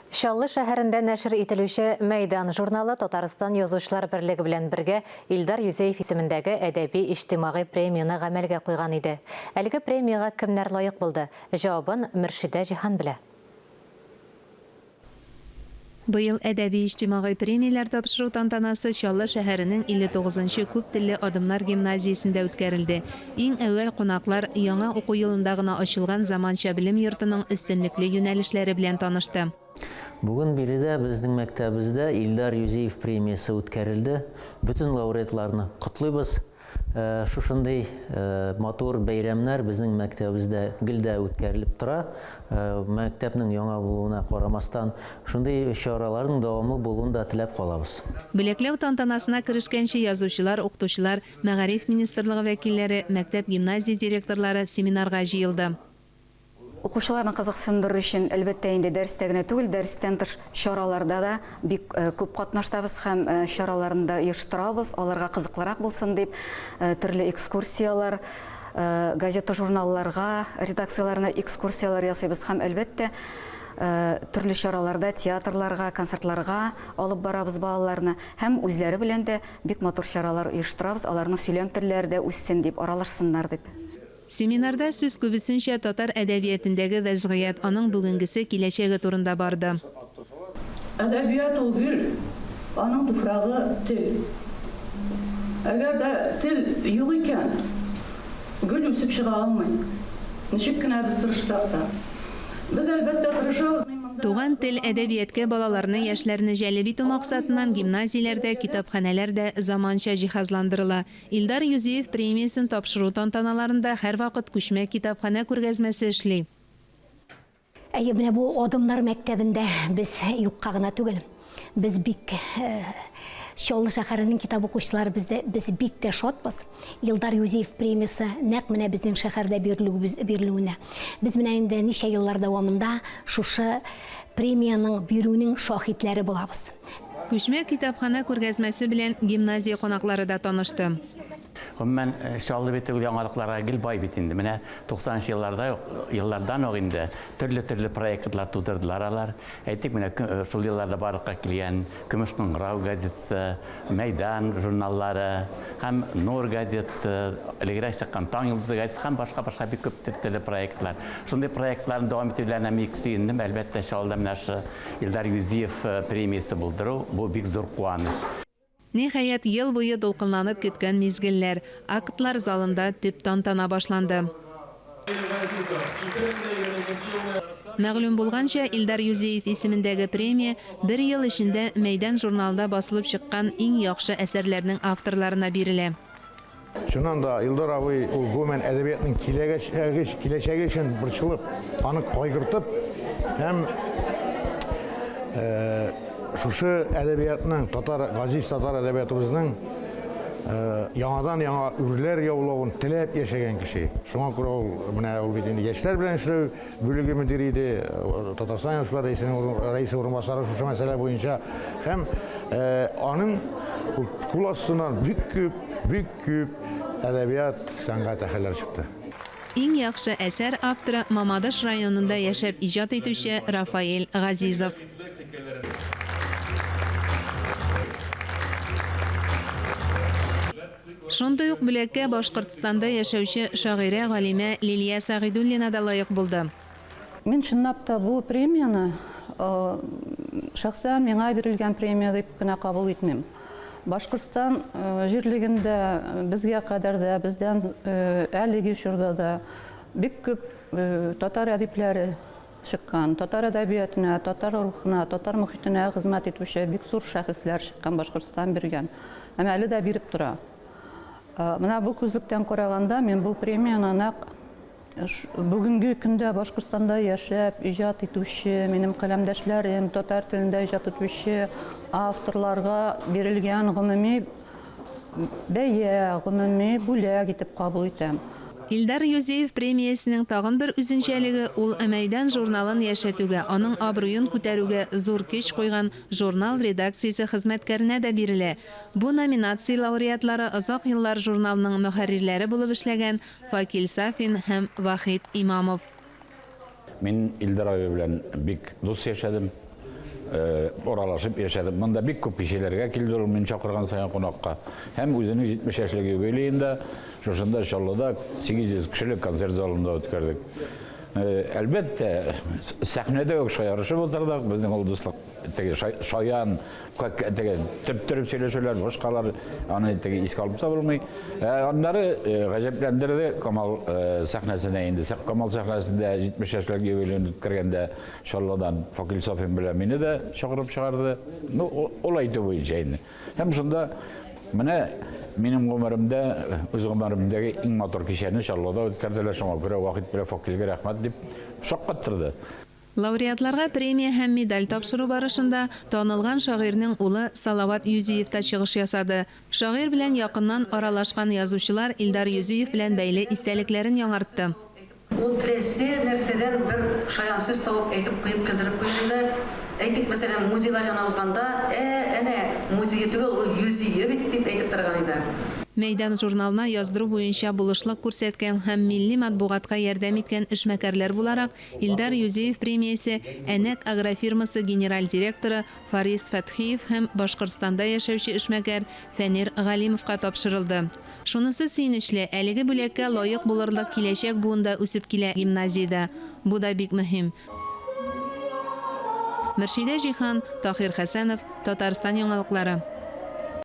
Шаллы шәһәрендә нәшр ителүче «Мәйдан» журналы Татарстан Язучылар берлеге белән бергә Илдар Юзеев исемендәге әдәби-иҗтимагый премияны гамәлгә куйган иде. Әлеге премияга кемнәр лаек булды? Җавабын Мөршидә Җиһан белә. Быел әдәби-иҗтимагый премияләр тапшыру тантанасы Шаллы шәһәренең 59-нчы күп телле адымнар гимназиясендә үткәрелде. Иң әүвәл кунаклар яңа уку елында гына ачылган заманча белем йортының өстенлекле юнәлешләре белән танышты. Бүген биредә безнең мәктәбебездә Илдар Юзеев премиясы үткәрелде. Bütün лауреатларны котлыйбыз. Шушындай матур бәйрәмнәр безнең мәктәбебездә гелдә үткәрелеп тора. Мәктәпнең яңа булуына карамастан, шундый чараларның дәвамлы булуын да теләп калабыз. Бүләкләү тантанасына керешкәнче язучылар, укытучылар, Мәгариф министрлыгы вәкилләре, мәктәп гимназия директорлары семинарга җыелды. Укучыларны кызыксындыру өчен әлбәттә инде дәрестә генә түгел, дәрестән тыш чараларда да бик күп катнаштабыз һәм чараларында оештырабыз, аларга кызыклырак булсын дип, төрле экскурсиялар, газета журналларга, редакцияларына экскурсиялар ясыйбыз һәм әлбәттә төрле чараларда театрларга, концертларга алып барабыз балаларны һәм үзләре белән дә бик матур чаралар оештырабыз, аларның сөйләм телләре дә үссен дип, аралашсыннар дип. Семинарда сүз күбесенчә татар әдәбиятындагы вәзгыять, аның бүгенгесе киләчәге турында барды. Әдәбият ул гөл, аның туфрагы тел. Әгәр дә тел юк икән, гөл үсеп чыга алмый. Ничек кенә без тырышсак та. Без әлбәттә тырышабыз. Туган тел әдәбиятка балаларны, яшьләрне җәлеп итү максатыннан гимназияләрдә, китапханәләрдә заманча җиһазландырыла. Илдар Юзеев премиясын тапшыру тантаналарында һәр вакыт күчмә китапханә күргәзмәсе эшли. Менә бу адымнар мәктәбендә без юкка гына түгел. Без бик Шаллы шәһәренең китап укучылары без бик тә шатбыз. Илдар Юзеев премиясы нәкъ менә безнең шәһәрдә бирелүенә. Без менә инде ничә еллар дәвамында шушы премияның бирүнең шаһитләре булабыз. Күчмә китапханә күргәзмәсе белән гимназия конаклары да танышты. Мен Шаллы бит яңалыкларга гел бай бит инде. Менә 90-нчы еллардан ук инде төрле проектлар тудырдылар алар. Әйтик, менә шул елларда барлыкка килгән Көмешнең Рау газетасы, Мәйдан журналлары һәм Нур газетасы, элегрәк чыккан Таң йолдызы газетасы һәм башка бик күп төрле проектлар. Шундый проектларны дәвам итүләренә мин сөендем. Әлбәттә, Шаллыда менә шу Илдар Юзеев премиясы булдыру, бу бик зур куаныч. Ниһаять, ел буе дулкынланып көткән мизгелләр, актлар залында төп тантана башланды. Мәгълүм булганча, Илдар Юзеев исемендәге премия бер ел эчендә Мәйдан журналында басылып чыккан иң яхшы әсәрләрнең авторларына бирелә. Шуннан да Илдар абый ул гомән әдәбиятның киләчәге өчен борчылып, аны кайгыртып һәм шушы әдәбиятның газиз татар әдәбиятыбызның яңадан яңа үрләр яулауын теләп яшәгән кеше. Шуңа күрә ул бит инде яшьләр белән эшләү бүлеге мөдире иде, Татарстан яшьләр рәисе урынбасары шушы мәсьәлә буенча һәм аның кул астыннан бик күп әдәбият сәнгать әһелләре чыкты. Иң яхшы әсәр авторы Мамадыш районында яшәп иҗат итүче Рафаэль Газизов. Шундый ук бүләккә Башкортстанда яшәүче шагыйрә галимә Лилия Сагыйдуллина да лаек булды. Мин чынлап та бу премияны шәхсән миңа бирелгән премия дип кенә кабул итмим. Башкортстан җирлегендә безгә кадәр дә бездән әлеге чорда да бик күп татар әдипләре чыккан, татар әдәбиятына, татар рухына, татар мөхитенә хезмәт итүче бик зур шәхесләр чыккан, Башкортстан биргән. Һәм әле дә биреп тора. Менә бу күзлектән караганда мин бу премияны нәкъ бүгенге көндә Башкортстанда яшәп иҗат итүче, минем каләмдәшләрем, татар телендә иҗат итүче авторларга бирелгән гомуми бәя, гомуми бүләк итеп кабул итәм. Илдар Юзеев премиясының тагын бер үзенчәлеге ул Мәйдан журналын яшәтүгә, аның абруен күтәрүгә зур көч куйган журнал редакциясе хезмәткәренә дә бирелә. Бу номинация лауреатлары озак еллар журналының мөхәррирләре булып эшләгән Факил Сафин һәм Вахид Имамов. Мин Илдар абый белән бик дус яшәдем. оралашып яшәдем. Монда бик күп кешеләргә килде ул мин чакырган саен кунакка. Һәм үзенең 70 яшьлек юбилеенда, шушында Чаллыда 800 кешелек концерт залында үткәрдек. Әлбәттә, сәхнәдә үк шаярышып утырдык. Безнең ул дуслык шаян, төреп сөйләшүләр, башкалар аны искә алып та булмый. Аннары гаҗәпләндерде Камал сәхнәсенә инде. Камал сәхнәсендә 70 яшьлек юбилеен үткәргәндә Чаллыдан Факил Софин белән мине дә чакырып чыгарды. Ул әйтү буенча инде. Һәм шунда менә минем гомеремдә, үз гомеремдәге иң матур кичәне Чаллыда үткәрделәр. Шуңа күрә вакыт белән Факилгә рәхмәт дип шаккаттырды. Лауреатларга премия һәм медаль тапшыру барышында танылган шагыйрьнең улы Салават Юзиев та чыгыш ясады. Шагыйрь белән якыннан аралашкан язучылар Илдар Юзиев белән бәйле истәлекләрен яңартты. Ул теләсә нәрсәдән бер шаян сүз табып әйтеп куеп килдереп куйды. Әйтик, мәсәлән, музейлар янына узганда, әнә музей түгел, ул Юзиев бит дип әйтеп торган иде. Мәйдан журналына яздыру буенча булышлык күрсәткән һәм милли матбугатка ярдәм иткән эшмәкәрләр буларак Илдар Юзиев премиясе Әнәк агрофирмасы генераль директоры Фарис Фәтхиев һәм Башкортстанда яшәүче эшмәкәр Фәнир Галимовка тапшырылды. Шунысы сөенечле, әлеге бүләккә лаек булырлык киләчәк буында үсеп килә гимназиядә. Бу да бик мөһим. Мөршидә Җихан, Тахир Хәсәнов, Татарстан яңалыклары.